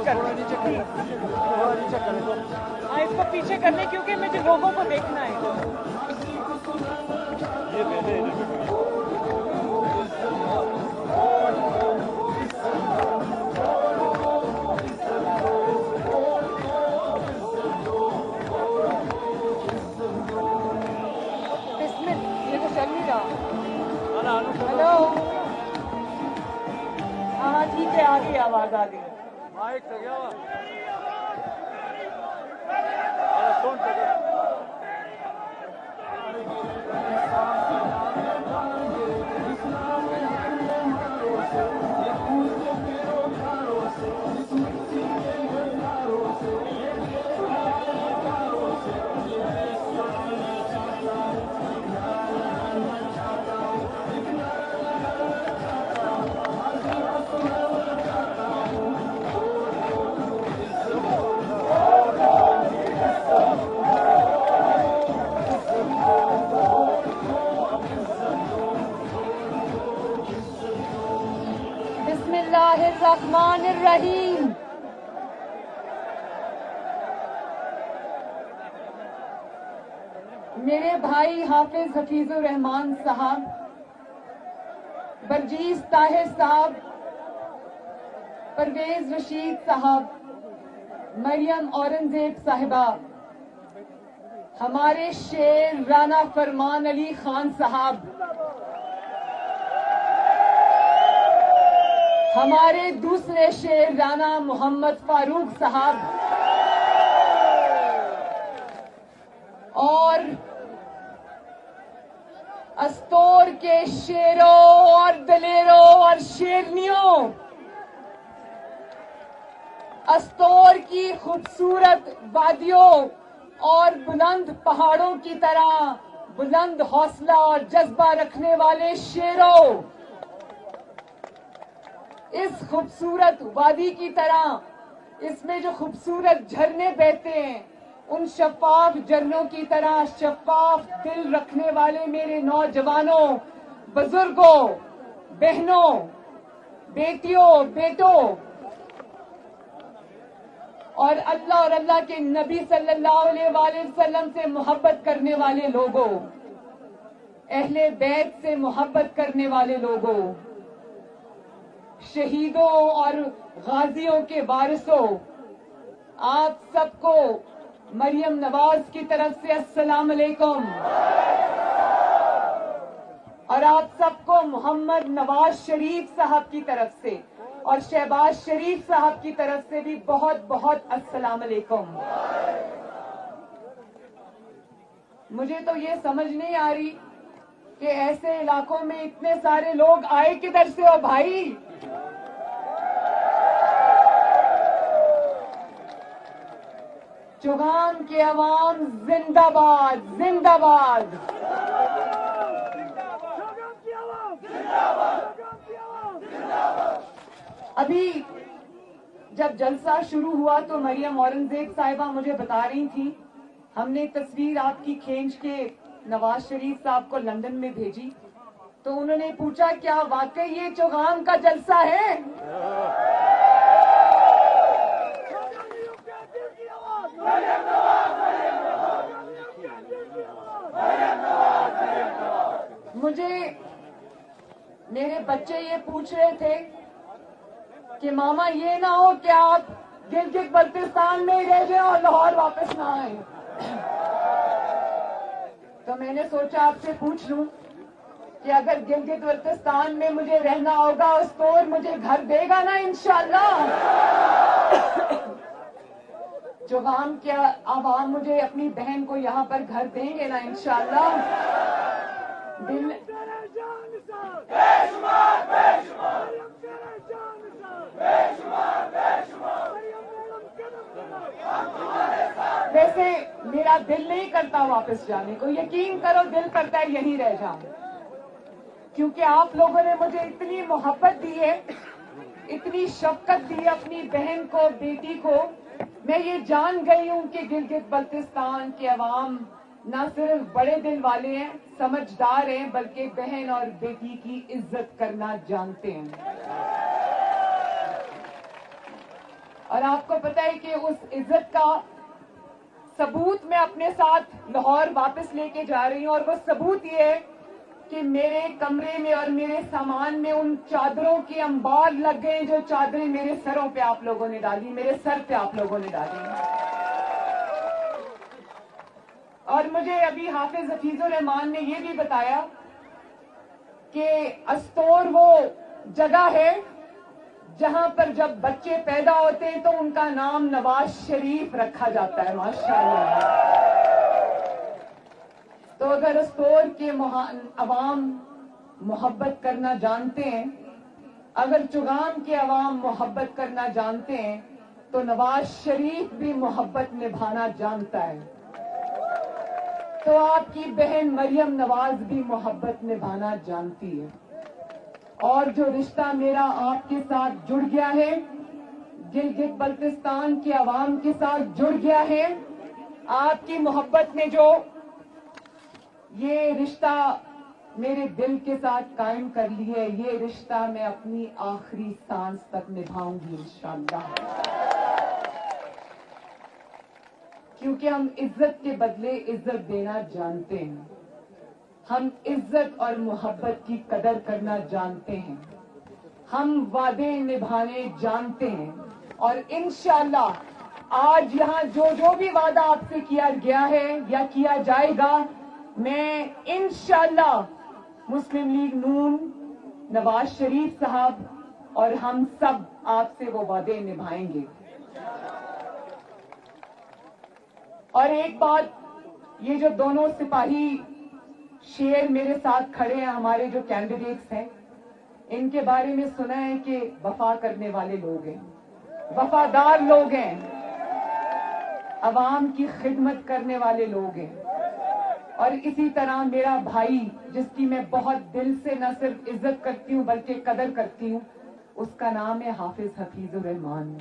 کر لیں ہاں اس کو پیچھے کر لیں کیونکہ مجھے لوگوں کو دیکھنا ہے. یہ تو چل نہیں رہا. ہلو ہاں ٹھیک ہے آ گئی آواز آ گئی. بسم اللہ الرحمن الرحیم. میرے بھائی حافظ حفیظ الرحمان صاحب، برجیز طاہر صاحب، پرویز رشید صاحب، مریم اورنگزیب صاحبہ، ہمارے شیر رانا فرمان علی خان صاحب، ہمارے دوسرے شیر رانا محمد فاروق صاحب، اور استور کے شیروں اور دلیروں اور شیرنیوں، استور کی خوبصورت وادیوں اور بلند پہاڑوں کی طرح بلند حوصلہ اور جذبہ رکھنے والے شیروں، اس خوبصورت وادی کی طرح اس میں جو خوبصورت جھرنے بہتے ہیں، ان شفاف جھرنوں کی طرح شفاف دل رکھنے والے میرے نوجوانوں، بزرگوں، بہنوں، بیٹیوں، بیٹوں، اور اللہ کے نبی صلی اللہ علیہ وآلہ وسلم سے محبت کرنے والے لوگوں، اہل بیت سے محبت کرنے والے لوگوں، شہیدوں اور غازیوں کے وارثوں، آپ سب کو مریم نواز کی طرف سے السلام علیکم، اور آپ سب کو محمد نواز شریف صاحب کی طرف سے اور شہباز شریف صاحب کی طرف سے بھی بہت بہت السلام علیکم. مجھے تو یہ سمجھ نہیں آ رہی کہ ایسے علاقوں میں اتنے سارے لوگ آئے کدھر سے ہو بھائی. چوگان کے عوام زندہ باد، زندہ باد. ابھی جب جلسہ شروع ہوا تو مریم اورنگزیب صاحبہ مجھے بتا رہی تھی، ہم نے تصویر آپ کی کھینچ کے نواز شریف صاحب کو لندن میں بھیجی تو انہوں نے پوچھا کیا واقعی یہ چوگان کا جلسہ ہے؟ مجھے میرے بچے یہ پوچھ رہے تھے کہ ماما یہ نہ ہو کہ آپ گلگت بلتستان میں ہی رہ جائیں اور لاہور واپس نہ آئیں. تو میں نے سوچا آپ سے پوچھ لوں کہ اگر گلگت بلتستان میں مجھے رہنا ہوگا استور مجھے گھر دے گا نا انشاءاللہ؟ چوگان کے عوام مجھے اپنی بہن کو یہاں پر گھر دیں گے نا انشاءاللہ؟ ویسے میرا دل نہیں کرتا واپس جانے کو، یقین کرو دل کرتا ہے یہیں رہ جاؤں، کیونکہ آپ لوگوں نے مجھے اتنی محبت دی ہے، اتنی شفقت دی اپنی بہن کو، بیٹی کو. میں یہ جان گئی ہوں کہ گلگت بلتستان کے عوام نہ صرف بڑے دل والے ہیں، سمجھدار ہیں، بلکہ بہن اور بیٹی کی عزت کرنا جانتے ہیں. اور آپ کو پتہ ہے کہ اس عزت کا ثبوت میں اپنے ساتھ لاہور واپس لے کے جا رہی ہوں، اور وہ ثبوت یہ ہے کہ میرے کمرے میں اور میرے سامان میں ان چادروں کے انبار لگ گئے جو چادریں میرے سروں پہ آپ لوگوں نے ڈالی، میرے سر پہ آپ لوگوں نے ڈالی۔ اور مجھے ابھی حافظ حفیظ الرحمان نے یہ بھی بتایا کہ استور وہ جگہ ہے جہاں پر جب بچے پیدا ہوتے ہیں تو ان کا نام نواز شریف رکھا جاتا ہے، ماشاءاللہ۔ تو اگر استور کے عوام محبت کرنا جانتے ہیں، اگر چگان کے عوام محبت کرنا جانتے ہیں، تو نواز شریف بھی محبت نبھانا جانتا ہے، تو آپ کی بہن مریم نواز بھی محبت نبھانا جانتی ہے۔ اور جو رشتہ میرا آپ کے ساتھ جڑ گیا ہے، گلگت بلتستان کے عوام کے ساتھ جڑ گیا ہے، آپ کی محبت نے جو یہ رشتہ میرے دل کے ساتھ قائم کر لی ہے، یہ رشتہ میں اپنی آخری سانس تک نبھاؤں گی انشاءاللہ، کیونکہ ہم عزت کے بدلے عزت دینا جانتے ہیں، ہم عزت اور محبت کی قدر کرنا جانتے ہیں، ہم وعدے نبھانے جانتے ہیں، اور انشاءاللہ آج یہاں جو بھی وعدہ آپ سے کیا گیا ہے یا کیا جائے گا، میں انشاءاللہ مسلم لیگ نون، نواز شریف صاحب اور ہم سب آپ سے وہ وعدے نبھائیں گے۔ اور ایک بات، یہ جو دونوں سپاہی شیر میرے ساتھ کھڑے ہیں، ہمارے جو کینڈیڈیٹس ہیں، ان کے بارے میں سنا ہے کہ وفا کرنے والے لوگ ہیں، وفادار لوگ ہیں، عوام کی خدمت کرنے والے لوگ ہیں۔ اور اسی طرح میرا بھائی، جس کی میں بہت دل سے نہ صرف عزت کرتی ہوں بلکہ قدر کرتی ہوں، اس کا نام ہے حافظ حفیظ الرحمان۔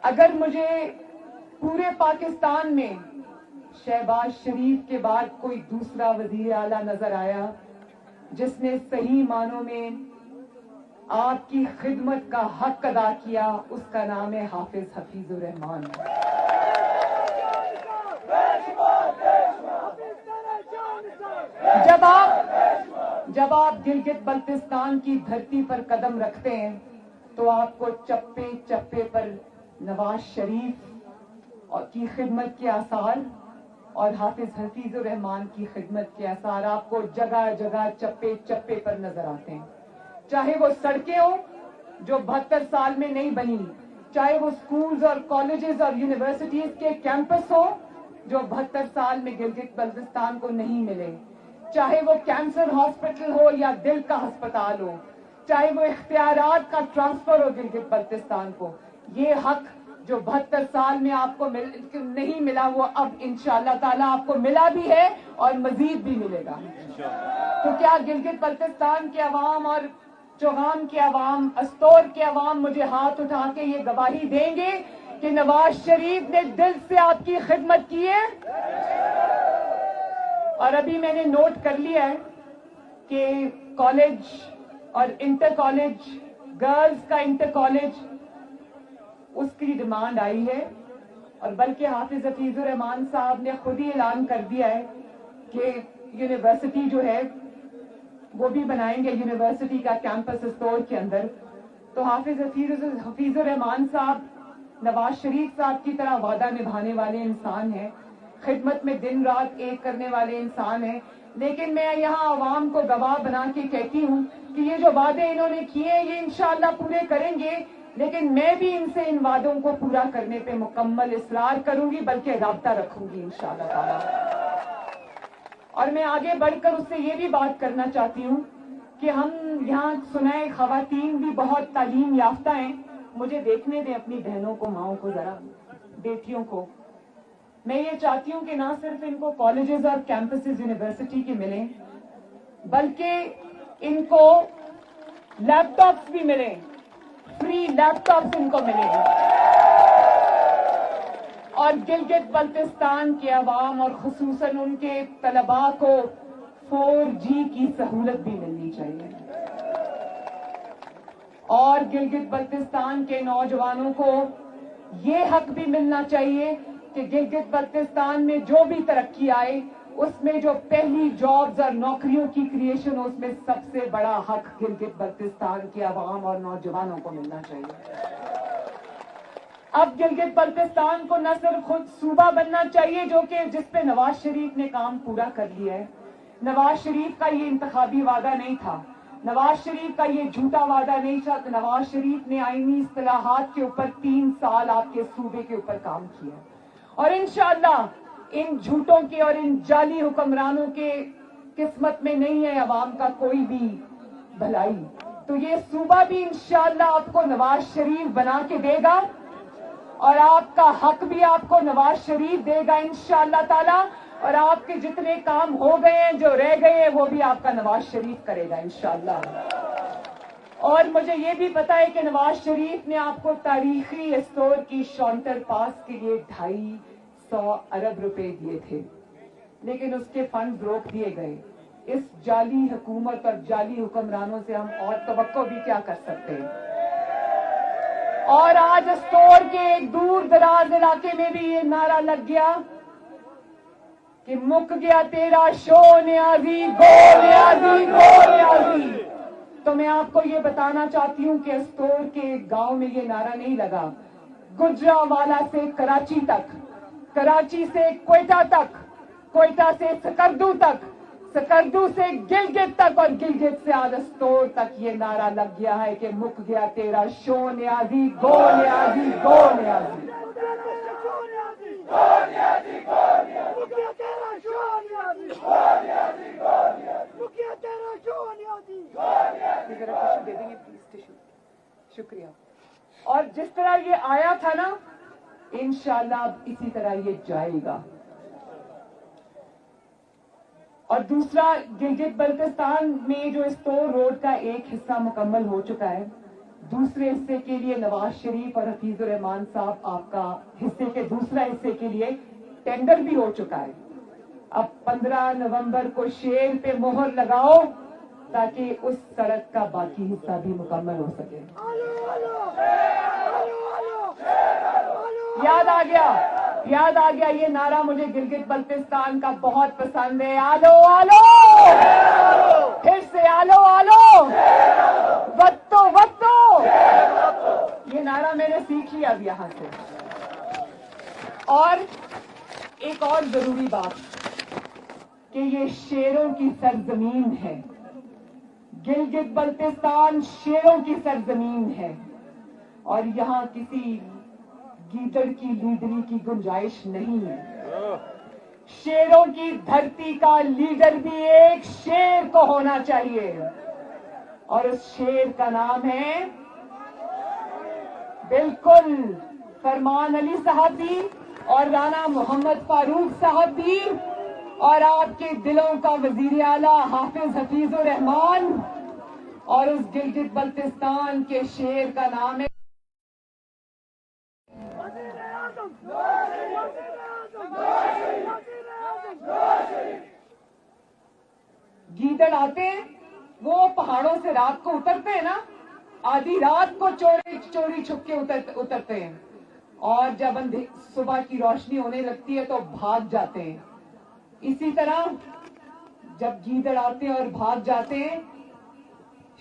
اگر مجھے پورے پاکستان میں شہباز شریف کے بعد کوئی دوسرا وزیر اعلیٰ نظر آیا جس نے صحیح معنوں میں آپ کی خدمت کا حق ادا کیا، اس کا نام ہے حافظ حفیظ الرحمان۔ جب آپ گلگت بلتستان کی دھرتی پر قدم رکھتے ہیں تو آپ کو چپے چپے پر نواز شریف کی خدمت کے آثار اور حافظ حفیظ الرحمان کی خدمت کے آثار آپ کو جگہ جگہ چپے چپے پر نظر آتے ہیں، چاہے وہ سڑکیں ہوں جو 72 سال میں نہیں بنی، چاہے وہ سکولز اور کالجز اور یونیورسٹیز کے کیمپس ہوں جو 72 سال میں گلگت بلتستان کو نہیں ملے، چاہے وہ کینسر ہاسپٹل ہو یا دل کا ہسپتال ہو، چاہے وہ اختیارات کا ٹرانسفر ہو گلگت بلتستان کو، یہ حق جو 72 سال میں آپ کو نہیں ملا، وہ اب انشاءاللہ تعالیٰ آپ کو ملا بھی ہے اور مزید بھی ملے گا۔ تو کیا گلگت بلتستان کے عوام اور چوہان کے عوام، استور کے عوام مجھے ہاتھ اٹھا کے یہ گواہی دیں گے کہ نواز شریف نے دل سے آپ کی خدمت کی ہے؟ اور ابھی میں نے نوٹ کر لیا ہے کہ کالج اور انٹر کالج، گرلز کا انٹر کالج، اس کی ڈیمانڈ آئی ہے، اور بلکہ حافظ حفیظ الرحمان صاحب نے خود ہی اعلان کر دیا ہے کہ یونیورسٹی جو ہے وہ بھی بنائیں گے، یونیورسٹی کا کیمپس استور کے اندر۔ تو حافظ حفیظ الرحمان صاحب نواز شریف صاحب کی طرح وعدہ نبھانے والے انسان ہیں، خدمت میں دن رات ایک کرنے والے انسان ہیں، لیکن میں یہاں عوام کو گواہ بنا کے کہتی ہوں کہ یہ جو وعدے انہوں نے کیے ہیں یہ انشاءاللہ پورے کریں گے، لیکن میں بھی ان سے ان وعدوں کو پورا کرنے پہ مکمل اصرار کروں گی، بلکہ رابطہ رکھوں گی انشاءاللہ تعالیٰ۔ اور میں آگے بڑھ کر اس سے یہ بھی بات کرنا چاہتی ہوں کہ ہم یہاں سنائے خواتین بھی بہت تعلیم یافتہ ہیں، مجھے دیکھنے دیں اپنی بہنوں کو، ماؤں کو، ذرا بیٹیوں کو۔ میں یہ چاہتی ہوں کہ نہ صرف ان کو کالجز اور کیمپسز یونیورسٹی کے ملیں، بلکہ ان کو لیپ ٹاپس بھی ملیں، فری لیپ ٹاپس ان کو ملیں، اور گلگت بلتستان کے عوام اور خصوصاً ان کے طلباء کو 4G کی سہولت بھی ملنی چاہیے۔ اور گلگت بلتستان کے نوجوانوں کو یہ حق بھی ملنا چاہیے کہ گلگت بلتستان میں جو بھی ترقی آئے اس میں جو پہلی جابز اور نوکریوں کی کریشن ہو، اس میں سب سے بڑا حق گلگت بلتستان کے عوام اور نوجوانوں کو ملنا چاہیے۔ اب گلگت بلتستان کو نہ صرف خود صوبہ بننا چاہیے جس پہ نواز شریف نے کام پورا کر لیا ہے۔ نواز شریف کا یہ انتخابی وعدہ نہیں تھا، نواز شریف کا یہ جھوٹا وعدہ نہیں تھا۔ نواز شریف نے آئینی اصلاحات کے اوپر 3 سال آپ کے صوبے کے اوپر کام کیا، اور انشاءاللہ ان جھوٹوں کے اور ان جعلی حکمرانوں کے قسمت میں نہیں ہے عوام کا کوئی بھی بھلائی۔ تو یہ صوبہ بھی انشاءاللہ آپ کو نواز شریف بنا کے دے گا، اور آپ کا حق بھی آپ کو نواز شریف دے گا انشاءاللہ تعالی، اور آپ کے جتنے کام ہو گئے ہیں جو رہ گئے ہیں وہ بھی آپ کا نواز شریف کرے گا انشاءاللہ۔ اور مجھے یہ بھی پتا ہے کہ نواز شریف نے آپ کو تاریخی اسٹور کی شانٹر پاس کے لیے 250 ارب روپے دیے تھے، لیکن اس کے فنڈز روک دیے گئے۔ اس جعلی حکومت اور جعلی حکمرانوں سے ہم اور توقع بھی کیا کر سکتے ہیں؟ اور آج اسٹور کے ایک دور دراز علاقے میں بھی یہ نعرہ لگ گیا کہ مک گیا تیرا شو نیازی، گو نیازی، گو نیازی۔ تو میں آپ کو یہ بتانا چاہتی ہوں کہ اسٹور کے گاؤں میں یہ نعرہ نہیں لگا، گجرانوالہ سے کراچی تک، کراچی سے کوئٹہ تک، کوئٹہ سے سکردو تک، سکردو سے گلگت تک، اور گلگت سے آج اسٹور تک یہ نعرہ لگ گیا ہے کہ مک گیا تیرا شو نیازی، گو نیازی، گو نیازی۔ شکریہ۔ اور جس طرح یہ آیا تھا نا، انشاءاللہ اب اسی طرح یہ جائے گا۔ اور دوسرا، گلگت بلتستان میں جو اسٹور روڈ کا ایک حصہ مکمل ہو چکا ہے، دوسرے حصے کے لیے نواز شریف اور حفیظ الرحمان صاحب آپ کا حصے کے دوسرا حصے کے لیے ٹینڈر بھی ہو چکا ہے۔ اب 15 نومبر کو شیر پہ مہر لگاؤ تاکہ اس سڑک کا باقی حصہ بھی مکمل ہو سکے۔ یاد آ گیا یہ نعرہ مجھے گلگت بلتستان کا بہت پسند ہے، آلو آلو، پھر سے آلو آلو، وطو وطو، یہ نعرہ میں نے سیکھ لیا اب یہاں سے۔ اور ایک اور ضروری بات کہ یہ شیروں کی سرزمین ہے، گلگت بلتستان شیروں کی سرزمین ہے، اور یہاں کسی گیدڑ کی لیڈری کی گنجائش نہیں ہے۔ شیروں کی دھرتی کا لیڈر بھی ایک شیر کو ہونا چاہیے، اور اس شیر کا نام ہے بالکل فرمان علی صاحب بھی، اور رانا محمد فاروق صاحب بھی، اور آپ کے دلوں کا وزیر اعلیٰ حافظ حفیظ الرحمان، اور اس گلگت بلتستان کے شیر کا نام ہے گیدڑ۔ آتے ہیں وہ پہاڑوں سے رات کو اترتے ہیں نا، آدھی رات کو چوری چھپ کے اترتے ہیں، اور جب صبح کی روشنی ہونے لگتی ہے تو بھاگ جاتے ہیں۔ اسی طرح جب گیدڑ آتے ہیں اور بھاگ جاتے ہیں،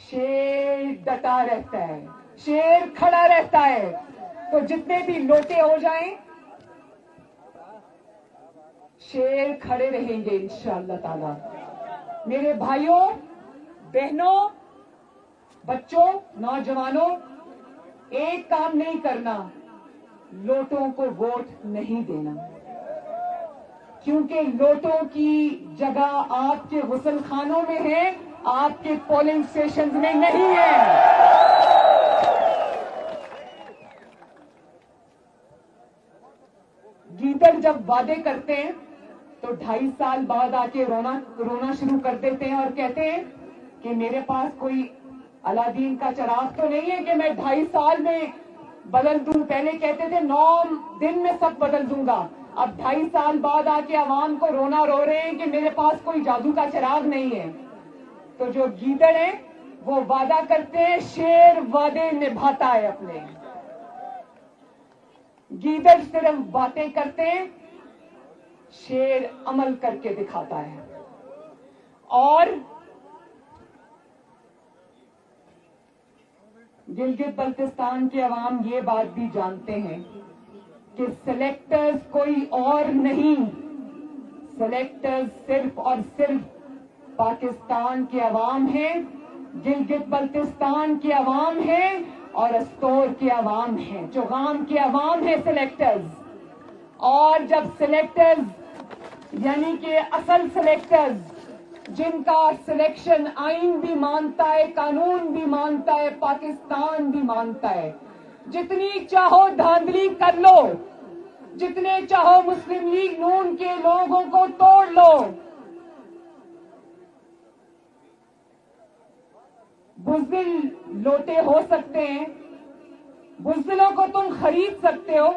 شیر ڈٹا رہتا ہے، شیر کھڑا رہتا ہے۔ تو جتنے بھی لوٹے ہو جائیں، شیر کھڑے رہیں گے انشاءاللہ تعالی۔ میرے بھائیوں، بہنوں، بچوں، نوجوانوں، ایک کام نہیں کرنا، لوٹوں کو ووٹ نہیں دینا، کیونکہ لوٹوں کی جگہ آپ کے غسل خانوں میں ہے، آپ کے پولنگ اسٹیشنز میں نہیں ہے۔ گیدڑ جب وعدے کرتے ہیں تو 2.5 سال بعد آ کے رونا شروع کر دیتے ہیں، اور کہتے ہیں کہ میرے پاس کوئی الادین کا چراغ تو نہیں ہے کہ میں 2.5 سال میں بدل دوں۔ پہلے کہتے تھے 9 دن میں سب بدل دوں گا، اب 2.5 سال بعد آ کے عوام کو رو رہے ہیں کہ میرے پاس کوئی جادو کا چراغ نہیں ہے۔ تو جو گیدڑ ہیں وہ وعدہ کرتے ہیں، شیر وعدے نبھاتا ہے اپنے، گیدڑ صرف باتیں کرتے ہیں، شیر عمل کر کے دکھاتا ہے۔ اور گلگت بلتستان کے عوام یہ بات بھی جانتے ہیں کہ سلیکٹرز کوئی اور نہیں، سلیکٹرز صرف اور صرف پاکستان کے عوام ہیں، گلگت بلتستان کے عوام ہیں اور استور کے عوام ہیں، چوغام کے عوام ہیں سلیکٹرز۔ اور جب سلیکٹرز یعنی کہ اصل سلیکٹرز جن کا سلیکشن آئین بھی مانتا ہے، قانون بھی مانتا ہے، پاکستان بھی مانتا ہے، جتنی چاہو دھاندلی کر لو، جتنے چاہو مسلم لیگ نون کے لوگوں کو توڑ لو، بزدل لوٹے ہو سکتے ہیں، بزدلوں کو تم خرید سکتے ہو،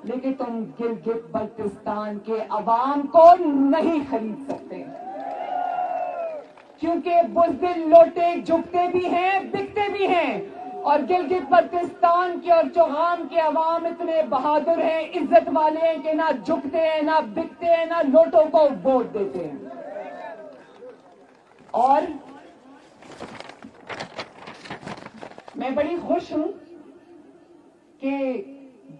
لیکن تم گلگت بلتستان کے عوام کو نہیں خرید سکتے، کیونکہ بزدل لوٹے جھکتے بھی ہیں، بکتے بھی ہیں، اور گلگت بلتستان کے اور چوغام کے عوام اتنے بہادر ہیں، عزت والے ہیں کہ نہ جھکتے ہیں، نہ بکتے ہیں، نہ لوٹوں کو ووٹ دیتے ہیں۔ اور میں بڑی خوش ہوں کہ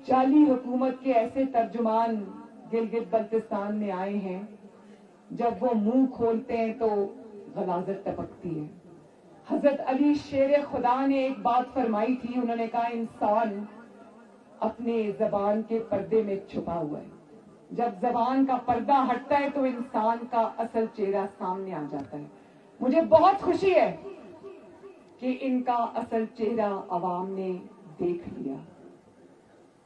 جعلی حکومت کے ایسے ترجمان گلگت بلتستان میں آئے ہیں، جب وہ منہ کھولتے ہیں تو غلاظت ٹپکتی ہے۔ حضرت علی شیر خدا نے ایک بات فرمائی تھی، انہوں نے کہا انسان اپنے زبان کے پردے میں چھپا ہوا ہے، جب زبان کا پردہ ہٹتا ہے تو انسان کا اصل چہرہ سامنے آ جاتا ہے۔ مجھے بہت خوشی ہے کہ ان کا اصل چہرہ عوام نے دیکھ لیا،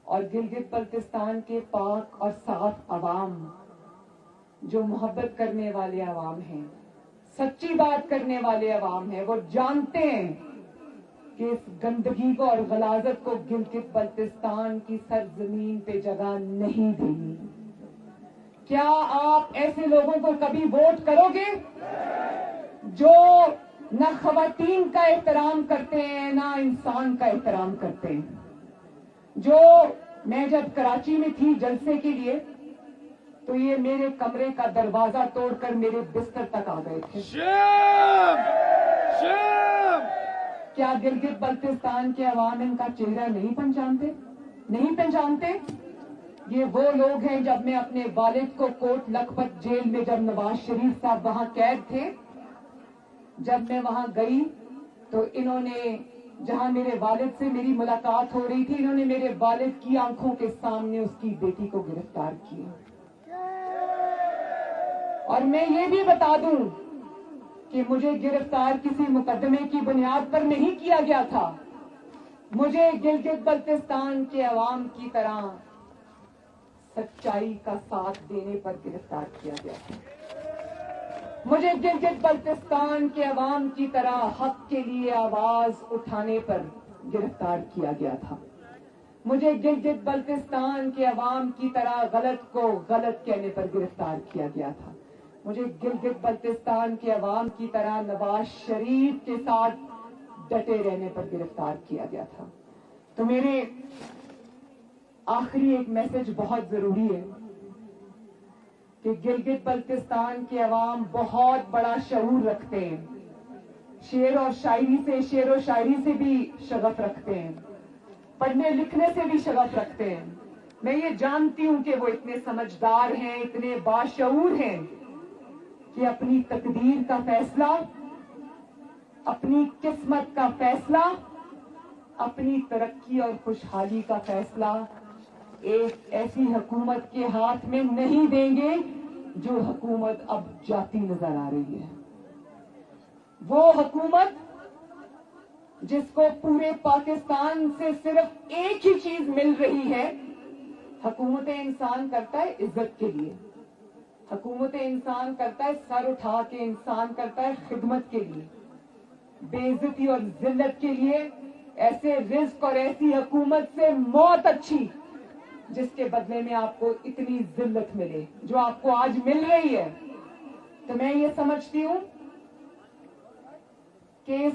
اور گلگت بلتستان کے پاک اور صاف عوام جو محبت کرنے والے عوام ہیں، سچی بات کرنے والے عوام ہیں، وہ جانتے ہیں کہ اس گندگی کو اور غلاظت کو گلگت بلتستان کی سرزمین پہ جگہ نہیں دینی۔ کیا آپ ایسے لوگوں کو کبھی ووٹ کرو گے جو نہ خواتین کا احترام کرتے ہیں، نہ انسان کا احترام کرتے ہیں؟ جو میں جب کراچی میں تھی جلسے کے لیے تو یہ میرے کمرے کا دروازہ توڑ کر میرے بستر تک آ گئے تھے۔ کیا گلگت بلتستان کے عوام ان کا چہرہ نہیں پہچانتے؟ نہیں پہچانتے؟ یہ وہ لوگ ہیں، جب میں اپنے والد کو کوٹ لکھپت جیل میں، جب نواز شریف صاحب وہاں قید تھے، جب میں وہاں گئی تو انہوں نے، جہاں میرے والد سے میری ملاقات ہو رہی تھی، انہوں نے میرے والد کی آنکھوں کے سامنے اس کی بیٹی کو گرفتار کیا۔ اور میں یہ بھی بتا دوں کہ مجھے گرفتار کسی مقدمے کی بنیاد پر نہیں کیا گیا تھا، مجھے گلگت بلتستان کے عوام کی طرح سچائی کا ساتھ دینے پر گرفتار کیا گیا تھا، مجھے گلگت بلتستان کے عوام کی طرح حق کے لیے آواز اٹھانے پر گرفتار کیا گیا تھا، مجھے گلگت بلتستان کے عوام کی طرح غلط کو غلط کہنے پر گرفتار کیا گیا تھا، مجھے گلگت بلتستان کے عوام کی طرح نواز شریف کے ساتھ ڈٹے رہنے پر گرفتار کیا گیا تھا۔ تو میرے آخری ایک میسج بہت ضروری ہے کہ گلگت بلتستان کے عوام بہت بڑا شعور رکھتے ہیں، شعر و شاعری سے بھی شغف رکھتے ہیں، پڑھنے لکھنے سے بھی شغف رکھتے ہیں۔ میں یہ جانتی ہوں کہ وہ اتنے سمجھدار ہیں، اتنے باشعور ہیں کہ اپنی تقدیر کا فیصلہ، اپنی قسمت کا فیصلہ، اپنی ترقی اور خوشحالی کا فیصلہ ایک ایسی حکومت کے ہاتھ میں نہیں دیں گے جو حکومت اب جاتی نظر آ رہی ہے۔ وہ حکومت جس کو پورے پاکستان سے صرف ایک ہی چیز مل رہی ہے، حکومت انسان کرتا ہے عزت کے لیے، حکومت انسان کرتا ہے سر اٹھا کے، انسان کرتا ہے خدمت کے لیے، بے عزتی اور ذلت کے لیے ایسے رزق اور ایسی حکومت سے موت اچھی جس کے بدلے میں آپ کو اتنی ذلت ملے جو آپ کو آج مل رہی ہے۔ تو میں یہ سمجھتی ہوں کہ اس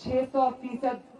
600%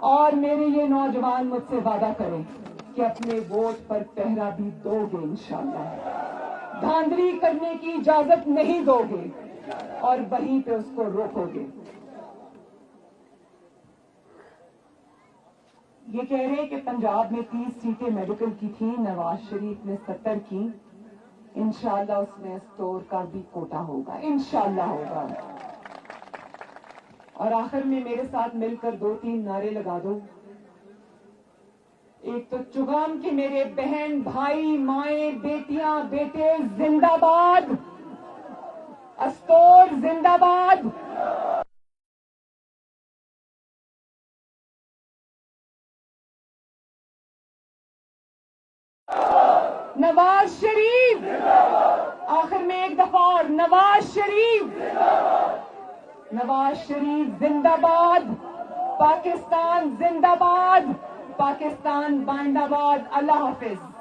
اور میرے یہ نوجوان مجھ سے وعدہ کریں کہ اپنے ووٹ پر پہرا بھی دو گے انشاءاللہ، دھاندلی کرنے کی اجازت نہیں دو گے اور وہیں پہ اس کو روکو گے۔ یہ کہہ رہے کہ پنجاب میں 30 سیٹیں میڈیکل کی تھیں، نواز شریف نے 70 کی، انشاءاللہ اس میں اسٹور کا بھی کوٹا ہوگا، انشاءاللہ ہوگا۔ اور آخر میں میرے ساتھ مل کر 2-3 نعرے لگا دو۔ ایک تو چگام کے میرے بہن بھائی مائیں بیٹیاں بیٹے زندہ باد، اسٹور زندہ باد، نواز شریف، آخر میں ایک دفعہ اور نواز شریف، نواز شریف زندہ باد، پاکستان زندہ باد، پاکستان بائنڈ آباد۔ اللہ حافظ۔